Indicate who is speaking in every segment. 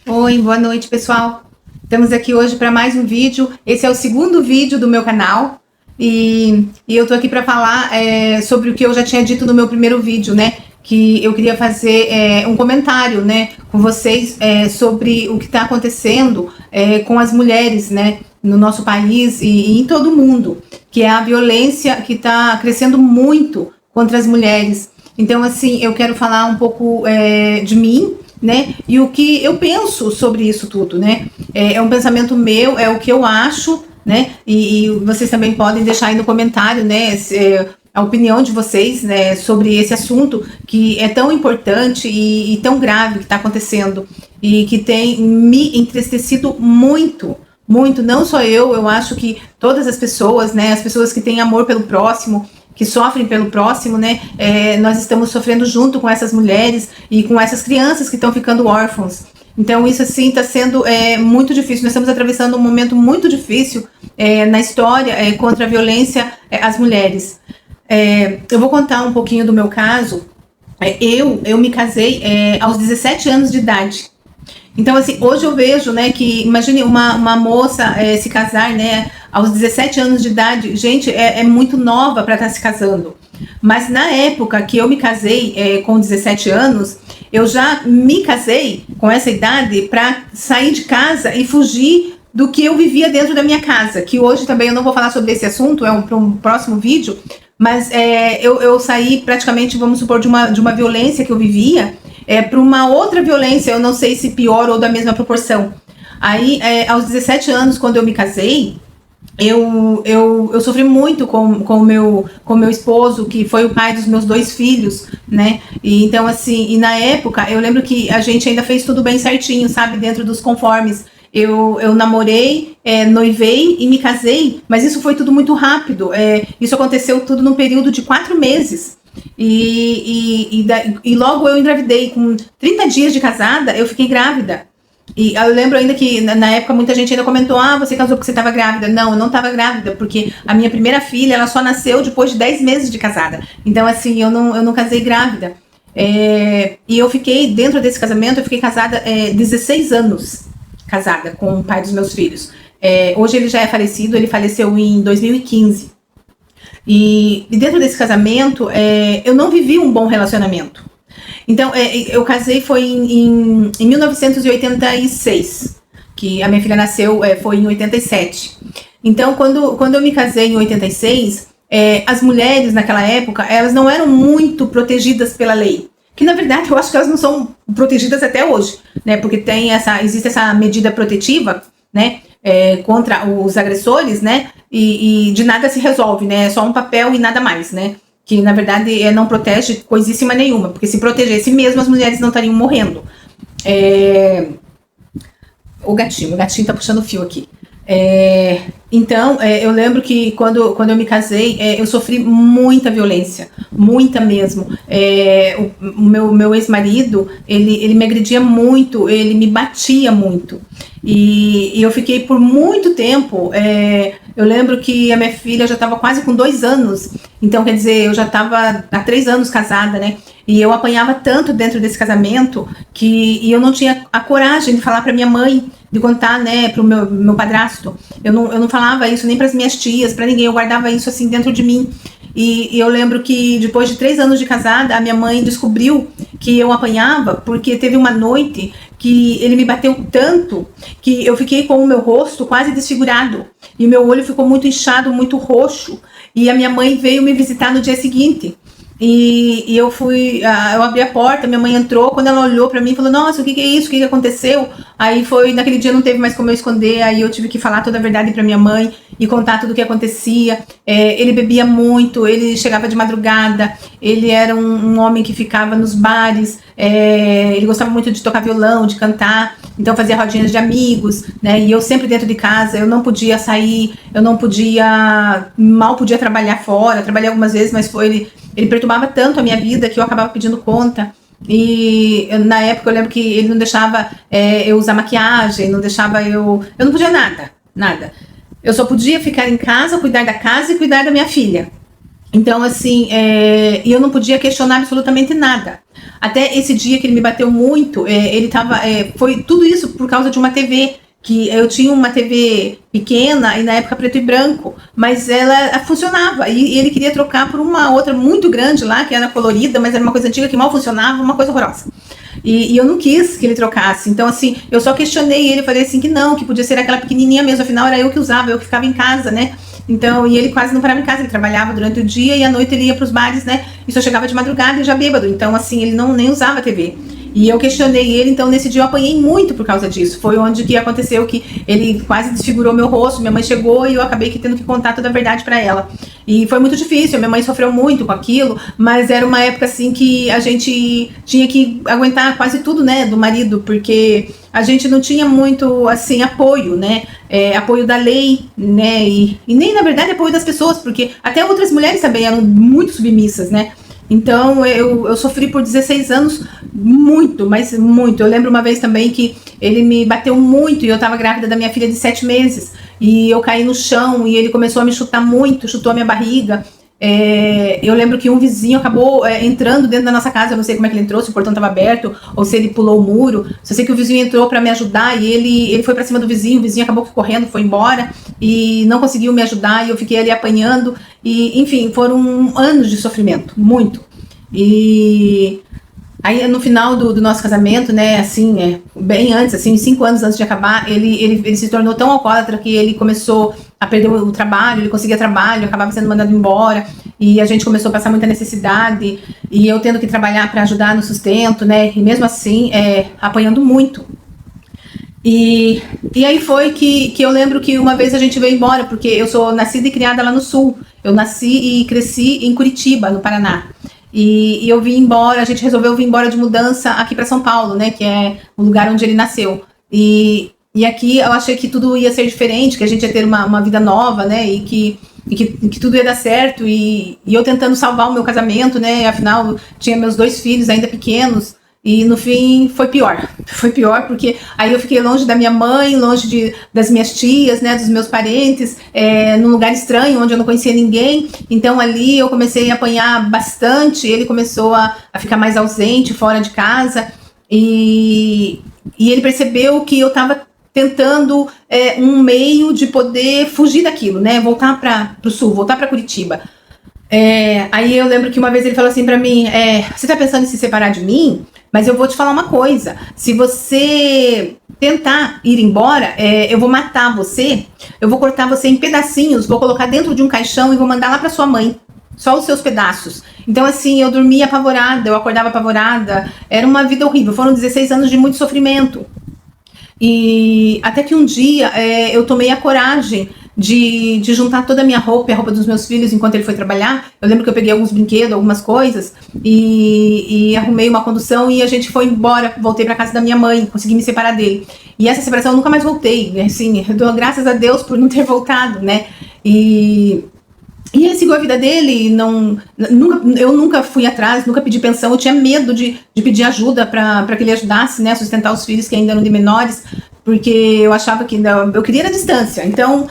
Speaker 1: Oi, boa noite, pessoal. Estamos aqui hoje para mais um vídeo. Esse é o segundo vídeo do meu canal e eu tô aqui para falar sobre o que eu já tinha dito no meu primeiro vídeo, né? Que eu queria fazer um comentário, né, com vocês sobre o que está acontecendo com as mulheres, né, no nosso país e em todo o mundo, que é a violência que está crescendo muito contra as mulheres. Então, assim, eu quero falar um pouco de mim, né? E o que eu penso sobre isso tudo, né? É um pensamento meu, é o que eu acho, né? E vocês também podem deixar aí no comentário, né? A opinião de vocês, né, sobre esse assunto que é tão importante e tão grave que está acontecendo e que tem me entristecido muito. Muito, não só eu acho que todas as pessoas, né, as pessoas que têm amor pelo próximo, que sofrem pelo próximo, né, nós estamos sofrendo junto com essas mulheres e com essas crianças que estão ficando órfãos. Então isso assim está sendo muito difícil, nós estamos atravessando um momento muito difícil na história contra a violência às mulheres. Eu vou contar um pouquinho do meu caso. Eu me casei aos 17 anos de idade. Então, assim, hoje eu vejo, né, que, imagine uma moça se casar, né, aos 17 anos de idade, gente, é muito nova para estar se casando. Mas na época que eu me casei com 17 anos, eu já me casei com essa idade para sair de casa e fugir do que eu vivia dentro da minha casa, que hoje também eu não vou falar sobre esse assunto, para um próximo vídeo, mas eu saí praticamente, vamos supor, de uma violência que eu vivia, para uma outra violência, eu não sei se pior ou da mesma proporção. Aí, aos 17 anos, quando eu me casei, eu sofri muito com o meu esposo, que foi o pai dos meus 2 filhos, né? E então, assim, e na época, eu lembro que a gente ainda fez tudo bem certinho, sabe? Dentro dos conformes. Eu namorei, noivei e me casei, mas isso foi tudo muito rápido. Isso aconteceu tudo num período de 4 meses. E logo eu engravidei. Com 30 dias de casada, eu fiquei grávida. E eu lembro ainda que na época muita gente ainda comentou: ah, você casou porque você estava grávida. Não, eu não estava grávida, porque a minha primeira filha, ela só nasceu depois de 10 meses de casada. Então, assim, eu não casei grávida. E eu fiquei, dentro desse casamento, eu fiquei casada 16 anos, casada com o pai dos meus filhos. Hoje ele já é falecido, ele faleceu em 2015. E dentro desse casamento, eu não vivi um bom relacionamento. Então, eu casei foi em 1986, que a minha filha nasceu, foi em 87. Então, quando eu me casei em 86, as mulheres naquela época, elas não eram muito protegidas pela lei. Que, na verdade, eu acho que elas não são protegidas até hoje, né? Porque existe essa medida protetiva, né? Contra os agressores, né? E de nada se resolve, né? É só um papel e nada mais, né? Que na verdade não protege coisíssima nenhuma, porque se protegesse mesmo, as mulheres não estariam morrendo. O gatinho tá puxando o fio aqui. Então, eu lembro que quando eu me casei, eu sofri muita violência, muita mesmo. O meu ex-marido, ele me agredia muito, ele me batia muito. E eu fiquei por muito tempo. Eu lembro que a minha filha já estava quase com 2 anos, então quer dizer, eu já estava há 3 anos casada, né? E eu apanhava tanto dentro desse casamento e eu não tinha a coragem de falar para minha mãe, de contar, né, pro meu padrasto. Eu não falava isso nem para as minhas tias, para ninguém, eu guardava isso assim dentro de mim. E eu lembro que depois de 3 anos de casada, a minha mãe descobriu que eu apanhava, porque teve uma noite que ele me bateu tanto que eu fiquei com o meu rosto quase desfigurado. E o meu olho ficou muito inchado, muito roxo. E a minha mãe veio me visitar no dia seguinte. E eu abri a porta, minha mãe entrou, quando ela olhou pra mim, falou: nossa, o que é isso, o que aconteceu? Aí naquele dia não teve mais como eu esconder, aí eu tive que falar toda a verdade pra minha mãe e contar tudo o que acontecia. Ele bebia muito, ele chegava de madrugada, ele era um homem que ficava nos bares, ele gostava muito de tocar violão, de cantar, então fazia rodinhas de amigos, né? E eu sempre dentro de casa, eu não podia sair, mal podia trabalhar fora, trabalhei algumas vezes, mas ele perturbava tanto a minha vida que eu acabava pedindo conta. E na época eu lembro que ele não deixava eu usar maquiagem, não deixava eu não podia nada. Eu só podia ficar em casa, cuidar da casa e cuidar da minha filha. Então, assim, eu não podia questionar absolutamente nada. Até esse dia que ele me bateu muito, ele tava. Foi tudo isso por causa de uma TV. Que eu tinha uma TV pequena e na época preto e branco, mas ela funcionava. E ele queria trocar por uma outra muito grande lá, que era colorida, mas era uma coisa antiga que mal funcionava, uma coisa horrorosa. E eu não quis que ele trocasse. Então, assim, eu só questionei ele, falei assim que não, que podia ser aquela pequenininha mesmo, afinal era eu que usava, eu que ficava em casa, né? Então, e ele quase não parava em casa, ele trabalhava durante o dia e à noite ele ia para os bares, né? E só chegava de madrugada e já bêbado. Então, assim, ele não nem usava a TV. E eu questionei ele, então nesse dia eu apanhei muito por causa disso. Foi onde que aconteceu que ele quase desfigurou meu rosto, minha mãe chegou e eu acabei tendo que contar toda a verdade para ela. E foi muito difícil, minha mãe sofreu muito com aquilo, mas era uma época assim que a gente tinha que aguentar quase tudo, né, do marido, porque a gente não tinha muito, assim, apoio, né, apoio da lei, né, e nem, na verdade, apoio das pessoas, porque até outras mulheres também eram muito submissas, né. Então, eu sofri por 16 anos muito, mas muito. Eu lembro uma vez também que ele me bateu muito e eu estava grávida da minha filha de 7 meses. E eu caí no chão e ele começou a me chutar muito, chutou a minha barriga. Eu lembro que um vizinho acabou entrando dentro da nossa casa, eu não sei como é que ele entrou, se o portão estava aberto ou se ele pulou o muro. Só sei que o vizinho entrou para me ajudar e ele foi para cima do vizinho, o vizinho acabou correndo, foi embora e não conseguiu me ajudar e eu fiquei ali apanhando. E, enfim, foram anos de sofrimento, muito. E aí no final do nosso casamento, né, assim, bem antes, assim, 5 anos antes de acabar, ele se tornou tão alcoólatra que ele começou a perder o trabalho, ele conseguia trabalho, acabava sendo mandado embora, e a gente começou a passar muita necessidade, e eu tendo que trabalhar para ajudar no sustento, né, e mesmo assim, apanhando muito. E aí foi que eu lembro que uma vez a gente veio embora, porque eu sou nascida e criada lá no sul, eu nasci e cresci em Curitiba, no Paraná. E eu vim embora, a gente resolveu vir embora de mudança aqui para São Paulo, né, que é o lugar onde ele nasceu. E aqui eu achei que tudo ia ser diferente, que a gente ia ter uma vida nova, né, e que tudo ia dar certo. E eu tentando salvar o meu casamento, né, afinal tinha meus 2 filhos ainda pequenos. E no fim foi pior. Foi pior porque aí eu fiquei longe da minha mãe, longe das minhas tias, né, dos meus parentes, num lugar estranho onde eu não conhecia ninguém. Então ali eu comecei a apanhar bastante. Ele começou a ficar mais ausente, fora de casa. E ele percebeu que eu estava tentando um meio de poder fugir daquilo, né, voltar para o sul, voltar para Curitiba. Aí eu lembro que uma vez ele falou assim pra mim, você tá pensando em se separar de mim? Mas eu vou te falar uma coisa, se você tentar ir embora, eu vou matar você, eu vou cortar você em pedacinhos, vou colocar dentro de um caixão e vou mandar lá pra sua mãe, só os seus pedaços. Então assim, eu dormia apavorada, eu acordava apavorada, era uma vida horrível, foram 16 anos de muito sofrimento. E até que um dia eu tomei a coragem de juntar toda a minha roupa e a roupa dos meus filhos enquanto ele foi trabalhar. Eu lembro que eu peguei alguns brinquedos, algumas coisas e arrumei uma condução e a gente foi embora. Voltei para casa da minha mãe, consegui me separar dele. E essa separação eu nunca mais voltei, assim, eu dou graças a Deus por não ter voltado, né? E ele seguiu a vida dele, eu nunca fui atrás, nunca pedi pensão, eu tinha medo de pedir ajuda para que ele ajudasse, né, a sustentar os filhos que ainda eram de menores, porque eu achava que eu queria ir à distância. Então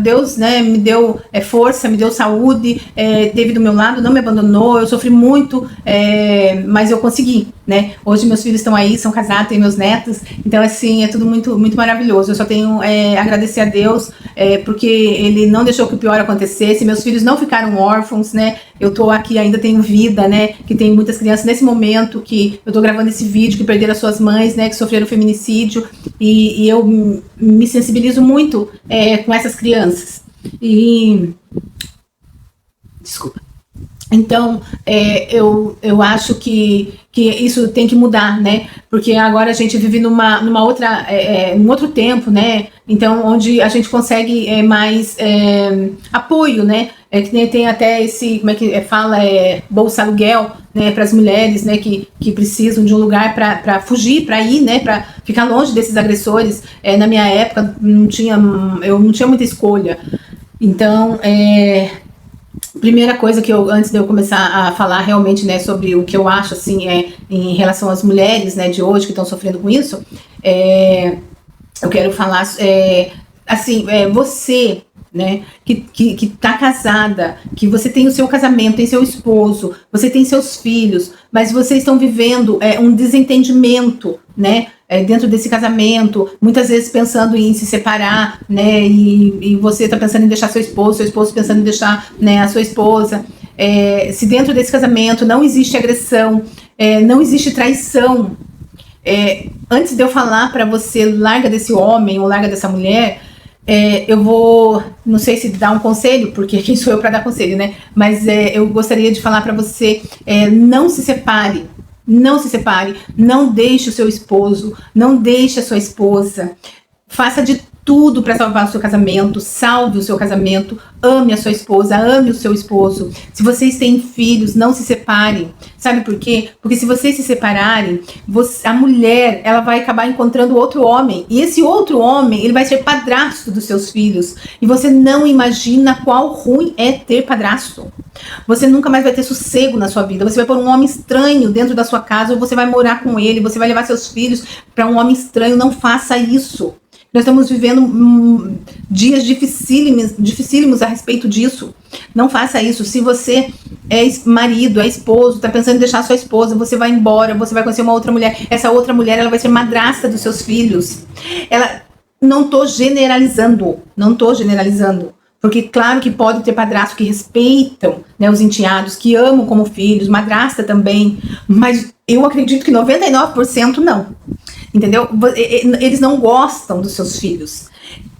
Speaker 1: Deus, né, me deu força, me deu saúde, esteve do meu lado, não me abandonou. Eu sofri muito, mas eu consegui, né? Hoje meus filhos estão aí, são casados, têm meus netos, então assim é tudo muito, muito maravilhoso. Eu só tenho a agradecer a Deus, porque ele não deixou que o pior acontecesse. Meus filhos não ficaram órfãos, né? Eu tô aqui, ainda tenho vida, né? Que tem muitas crianças nesse momento que eu tô gravando esse vídeo, que perderam as suas mães, né? Que sofreram feminicídio, e eu me sensibilizo muito com essas crianças. Desculpa. Então, eu acho que isso tem que mudar, né? Porque agora a gente vive num outro tempo, né? Então, onde a gente consegue mais apoio, né? Que nem tem até esse, como é que fala, bolsa aluguel, né? Para as mulheres, né? Que precisam de um lugar para fugir, para ir, né? Para ficar longe desses agressores. Na minha época, eu não tinha muita escolha. Então, primeira coisa que antes de eu começar a falar realmente, né, sobre o que eu acho, assim, em relação às mulheres, né, de hoje que estão sofrendo com isso, eu quero falar, assim, você, né, que tá casada, que você tem o seu casamento, tem seu esposo, você tem seus filhos, mas vocês estão vivendo um desentendimento, né, dentro desse casamento, muitas vezes pensando em se separar, né, e você tá pensando em deixar seu esposo pensando em deixar, né, a sua esposa. Se dentro desse casamento não existe agressão, não existe traição, antes de eu falar para você, larga desse homem ou larga dessa mulher, eu vou, não sei se dar um conselho, porque quem sou eu para dar conselho, né? Mas eu gostaria de falar para você, não se separe, não se separe, não deixe o seu esposo, não deixe a sua esposa, faça de tudo para salvar o seu casamento, salve o seu casamento, ame a sua esposa, ame o seu esposo. Se vocês têm filhos, não se separem. Sabe por quê? Porque se vocês se separarem, a mulher, ela vai acabar encontrando outro homem. E esse outro homem, ele vai ser padrasto dos seus filhos. E você não imagina qual ruim é ter padrasto. Você nunca mais vai ter sossego na sua vida. Você vai pôr um homem estranho dentro da sua casa, ou você vai morar com ele, você vai levar seus filhos para um homem estranho. Não faça isso. Nós estamos vivendo dias dificílimos a respeito disso. Não faça isso. Se você é marido, é esposo, está pensando em deixar sua esposa, você vai embora, você vai conhecer uma outra mulher. Essa outra mulher, ela vai ser madrasta dos seus filhos. Não estou generalizando. Porque claro que pode ter padrasto que respeitam, né, os enteados, que amam como filhos, madrasta também. Mas eu acredito que 99% não. Entendeu? Eles não gostam dos seus filhos.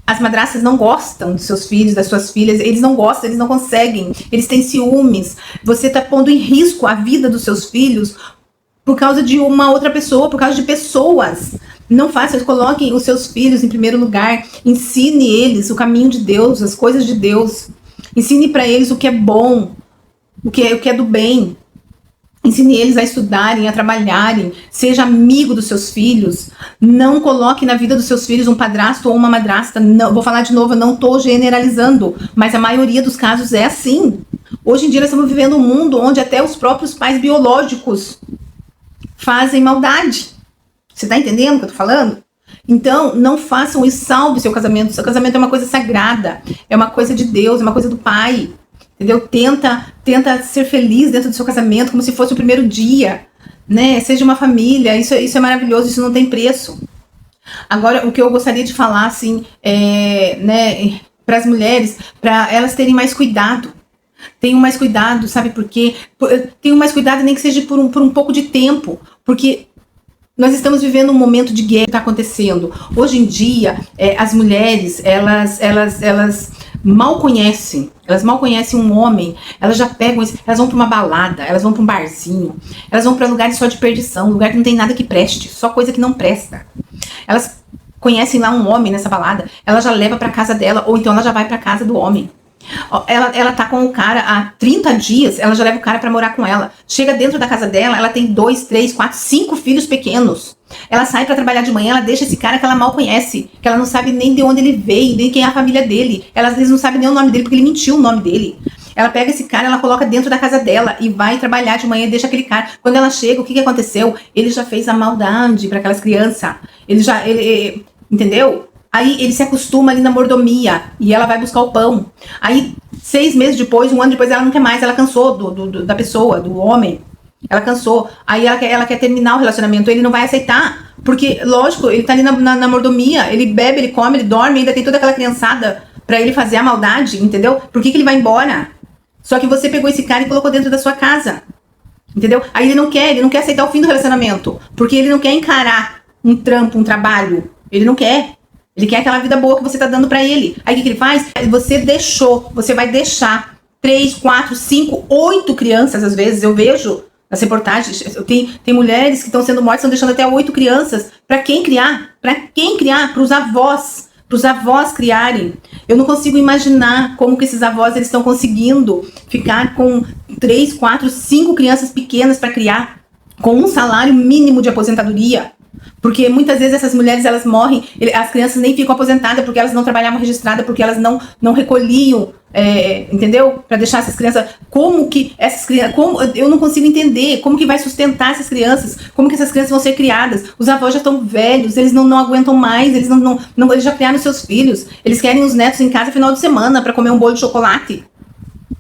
Speaker 1: As madrastas não gostam dos seus filhos, das suas filhas. Eles não gostam, eles não conseguem. Eles têm ciúmes. Você está pondo em risco a vida dos seus filhos por causa de uma outra pessoa, por causa de pessoas. Não faça isso. Coloquem os seus filhos em primeiro lugar. Ensine eles o caminho de Deus, as coisas de Deus. Ensine para eles o que é bom, o que é do bem. Ensine eles a estudarem, a trabalharem. Seja amigo dos seus filhos. Não coloque na vida dos seus filhos um padrasto ou uma madrasta. Não, vou falar de novo, eu não estou generalizando, mas a maioria dos casos é assim. Hoje em dia nós estamos vivendo um mundo onde até os próprios pais biológicos fazem maldade. Você está entendendo o que eu estou falando? Então, não façam isso, salve seu casamento. Seu casamento é uma coisa sagrada, é uma coisa de Deus, é uma coisa do Pai. Entendeu? Tenta ser feliz dentro do seu casamento, como se fosse o primeiro dia, né? Seja uma família, isso é maravilhoso, isso não tem preço. Agora, o que eu gostaria de falar, assim, né, para as mulheres, para elas terem mais cuidado. Tenham mais cuidado, sabe por quê? Tenham mais cuidado, nem que seja por um pouco de tempo, porque nós estamos vivendo um momento de guerra que está acontecendo. Hoje em dia, as mulheres, elas mal conhecem um homem, elas já pegam, elas vão para uma balada, elas vão para um barzinho, elas vão para lugares só de perdição, lugar que não tem nada que preste, só coisa que não presta. Elas conhecem lá um homem nessa balada, ela já leva para casa dela, ou então ela já vai para casa do homem. Ela tá com o cara há 30 dias, ela já leva o cara pra morar com ela. Chega dentro da casa dela, ela tem 2, 3, 4, 5 filhos pequenos. Ela sai pra trabalhar de manhã, ela deixa esse cara que ela mal conhece, que ela não sabe nem de onde ele veio, nem quem é a família dele. Ela às vezes não sabe nem o nome dele, porque ele mentiu o nome dele. Ela pega esse cara, ela coloca dentro da casa dela e vai trabalhar de manhã e deixa aquele cara. Quando ela chega, o que aconteceu? Ele já fez a maldade pra aquelas crianças. Entendeu? Aí ele se acostuma ali na mordomia e ela vai buscar o pão. Aí 6 meses depois, 1 ano depois, ela não quer mais, ela cansou da pessoa, do homem. Ela cansou. Aí ela quer terminar o relacionamento, ele não vai aceitar. Porque, lógico, ele tá ali na mordomia, ele bebe, ele come, ele dorme, ainda tem toda aquela criançada pra ele fazer a maldade, entendeu? Por que ele vai embora? Só que você pegou esse cara e colocou dentro da sua casa. Entendeu? Aí ele não quer aceitar o fim do relacionamento. Porque ele não quer encarar um trampo, um trabalho. Ele não quer. Ele quer aquela vida boa que você tá dando pra ele. Aí o que ele faz? Você vai deixar 3, 4, 5, 8 crianças, às vezes, eu vejo nas reportagens, tem mulheres que estão sendo mortas, estão deixando até 8 crianças. Pra quem criar? Pros avós criarem. Eu não consigo imaginar como que esses avós eles estão conseguindo ficar com 3, 4, 5 crianças pequenas pra criar, com um salário mínimo de aposentadoria. Porque muitas vezes essas mulheres, elas morrem, as crianças nem ficam aposentadas porque elas não trabalhavam registradas, porque elas não recolhiam, entendeu? Para deixar essas crianças. Como que essas crianças. Eu não consigo entender como que vai sustentar essas crianças, como que essas crianças vão ser criadas. Os avós já estão velhos, eles não aguentam mais, eles eles já criaram seus filhos, eles querem os netos em casa final de semana para comer um bolo de chocolate.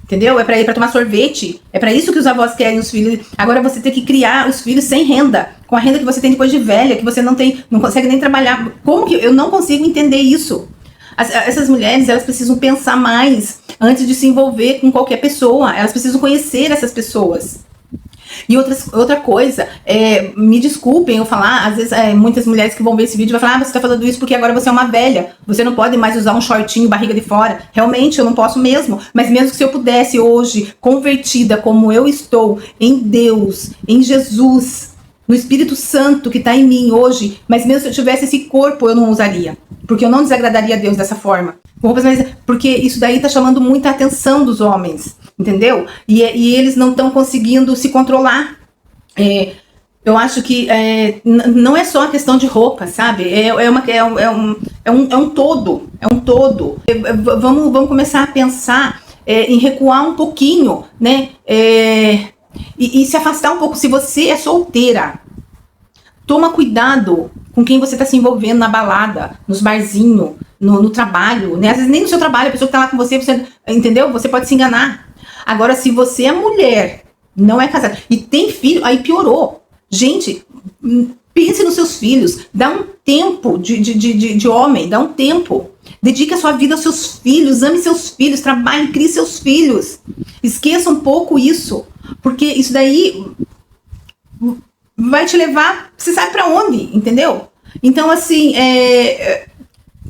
Speaker 1: Entendeu? É pra ir pra tomar sorvete. É pra isso que os avós querem os filhos. Agora você tem que criar os filhos sem renda. Com a renda que você tem depois de velha, que você não consegue nem trabalhar. Como que eu não consigo entender isso? Essas mulheres, elas precisam pensar mais antes de se envolver com qualquer pessoa. Elas precisam conhecer essas pessoas. E outra coisa, me desculpem eu falar, às vezes muitas mulheres que vão ver esse vídeo vão falar, você tá falando isso porque agora você é uma velha, você não pode mais usar um shortinho, barriga de fora. Realmente, eu não posso mesmo, mas mesmo que se eu pudesse hoje, convertida como eu estou, em Deus, em Jesus, no Espírito Santo que tá em mim hoje, mas mesmo se eu tivesse esse corpo, eu não usaria, porque eu não desagradaria a Deus dessa forma. Porque isso daí tá chamando muita atenção dos homens. Entendeu? E eles não estão conseguindo se controlar. Eu acho que não é só a questão de roupa, sabe? É um todo. É um todo. Vamos começar a pensar em recuar um pouquinho, né? E se afastar um pouco. Se você é solteira, toma cuidado com quem você está se envolvendo na balada, nos barzinhos, no trabalho, né? Às vezes nem no seu trabalho, a pessoa que está lá com você, entendeu? Você pode se enganar. Agora, se você é mulher, não é casada, e tem filho, aí piorou. Gente, pense nos seus filhos. Dá um tempo de homem, dá um tempo. Dedique a sua vida aos seus filhos, ame seus filhos, trabalhe, crie seus filhos. Esqueça um pouco isso, porque isso daí vai te levar, você sabe pra onde, entendeu? Então, assim,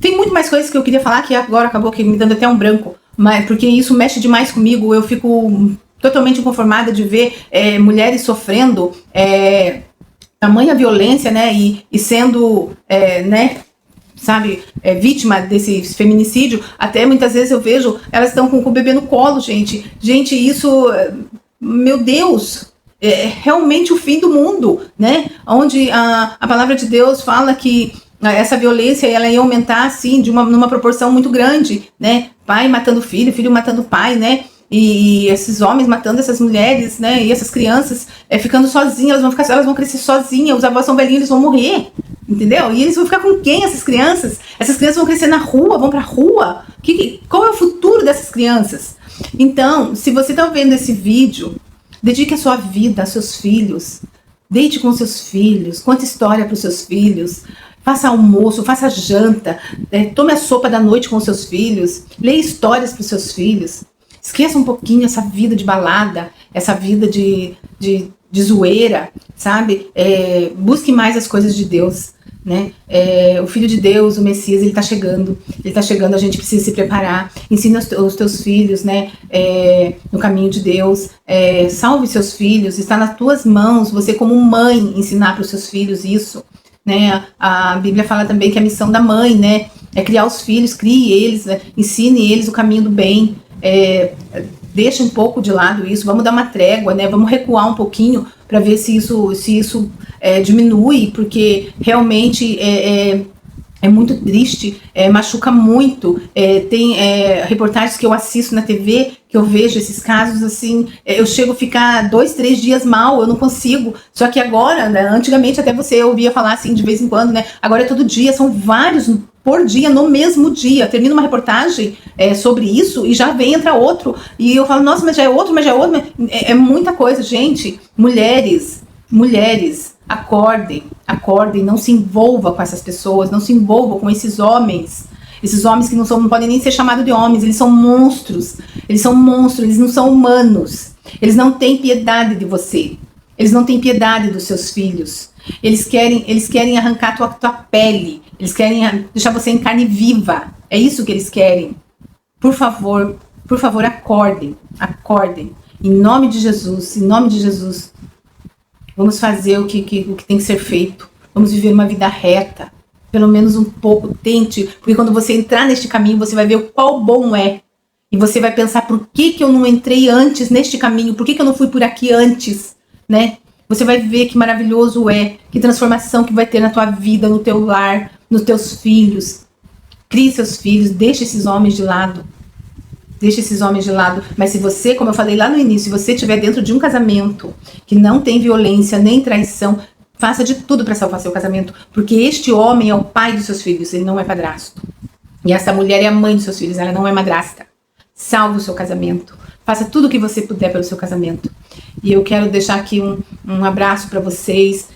Speaker 1: tem muito mais coisas que eu queria falar, que agora acabou que me dando até um branco. Mas porque isso mexe demais comigo, eu fico totalmente inconformada de ver mulheres sofrendo tamanha violência, né, e sendo, né, sabe, vítima desse feminicídio. Até muitas vezes eu vejo, elas estão com o bebê no colo, gente. Gente, isso, meu Deus, é realmente o fim do mundo, né, onde a palavra de Deus fala que essa violência ela ia aumentar assim numa proporção muito grande, né? Pai matando filho, filho matando pai, né? E esses homens matando essas mulheres, né? E essas crianças ficando sozinhas, elas vão crescer sozinhas, os avós são velhinhos, eles vão morrer, entendeu? E eles vão ficar com quem, essas crianças? Essas crianças vão crescer na rua, vão pra rua. Qual é o futuro dessas crianças? Então, se você tá vendo esse vídeo, dedique a sua vida aos seus filhos. Deite com seus filhos, conte história para os seus filhos. Faça almoço, faça janta, tome a sopa da noite com os seus filhos, leia histórias para os seus filhos. Esqueça um pouquinho essa vida de balada, essa vida de zoeira, sabe? Busque mais as coisas de Deus, né? O Filho de Deus, o Messias, ele está chegando, a gente precisa se preparar. Ensina os teus filhos, né? No caminho de Deus, salve seus filhos, está nas tuas mãos, você como mãe ensinar para os seus filhos isso. Né? A Bíblia fala também que a missão da mãe, né, é criar os filhos, crie eles, né, ensine eles o caminho do bem, deixa um pouco de lado isso, vamos dar uma trégua, né, vamos recuar um pouquinho para ver se isso diminui, porque realmente é muito triste, machuca muito. Tem reportagens que eu assisto na TV, que eu vejo esses casos assim, eu chego a ficar 2, 3 dias mal, eu não consigo. Só que agora, né, antigamente até você ouvia falar assim de vez em quando, né? Agora é todo dia, são vários por dia, no mesmo dia. Termina uma reportagem sobre isso e já entra outro. E eu falo, nossa, mas já é outro. É muita coisa, gente. Mulheres, acordem, não se envolva com essas pessoas, não se envolva com esses homens que não podem nem ser chamados de homens, eles são monstros, eles não são humanos, eles não têm piedade de você, eles não têm piedade dos seus filhos, eles querem arrancar tua pele, eles querem deixar você em carne viva, é isso que eles querem. Por favor, acordem, em nome de Jesus, vamos fazer o que tem que ser feito. Vamos viver uma vida reta. Pelo menos um pouco, tente. Porque quando você entrar neste caminho, você vai ver o qual bom é. E você vai pensar, por que eu não entrei antes neste caminho? Por que eu não fui por aqui antes? Né? Você vai ver que maravilhoso é, que transformação que vai ter na tua vida, no teu lar, nos teus filhos. Crie seus filhos, deixe esses homens de lado. Deixe esses homens de lado. Mas se você, como eu falei lá no início, se você estiver dentro de um casamento que não tem violência nem traição, faça de tudo para salvar seu casamento. Porque este homem é o pai dos seus filhos, ele não é padrasto. E essa mulher é a mãe dos seus filhos, ela não é madrasta. Salve o seu casamento. Faça tudo o que você puder pelo seu casamento. E eu quero deixar aqui um abraço para vocês.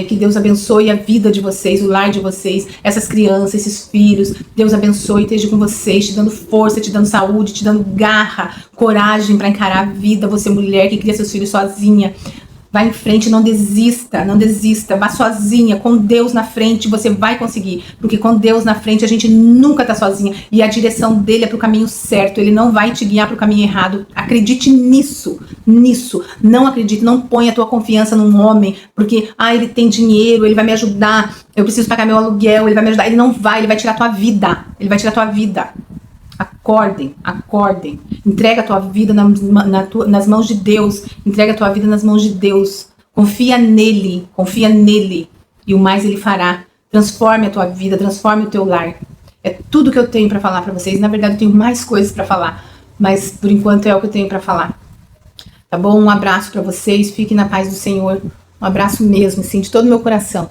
Speaker 1: Que Deus abençoe a vida de vocês, o lar de vocês, essas crianças, esses filhos. Deus abençoe, esteja com vocês, te dando força, te dando saúde, te dando garra, coragem para encarar a vida. Você, mulher que cria seus filhos sozinha, vai em frente, não desista, não desista. Vá sozinha, com Deus na frente, você vai conseguir. Porque com Deus na frente, a gente nunca tá sozinha. E a direção dele é pro caminho certo. Ele não vai te guiar pro caminho errado. Acredite nisso, nisso. Não acredite, não ponha a tua confiança num homem. Porque, ele tem dinheiro, ele vai me ajudar. Eu preciso pagar meu aluguel, ele vai me ajudar. Ele não vai, ele vai tirar a tua vida. Ele vai tirar a tua vida. Acordem, acordem. Entrega a tua vida nas mãos de Deus. Entrega a tua vida nas mãos de Deus. Confia nele, confia nele. E o mais ele fará. Transforme a tua vida, transforme o teu lar. É tudo que eu tenho para falar para vocês. Na verdade, eu tenho mais coisas para falar. Mas, por enquanto, é o que eu tenho para falar. Tá bom? Um abraço para vocês. Fiquem na paz do Senhor. Um abraço mesmo, assim, de todo o meu coração.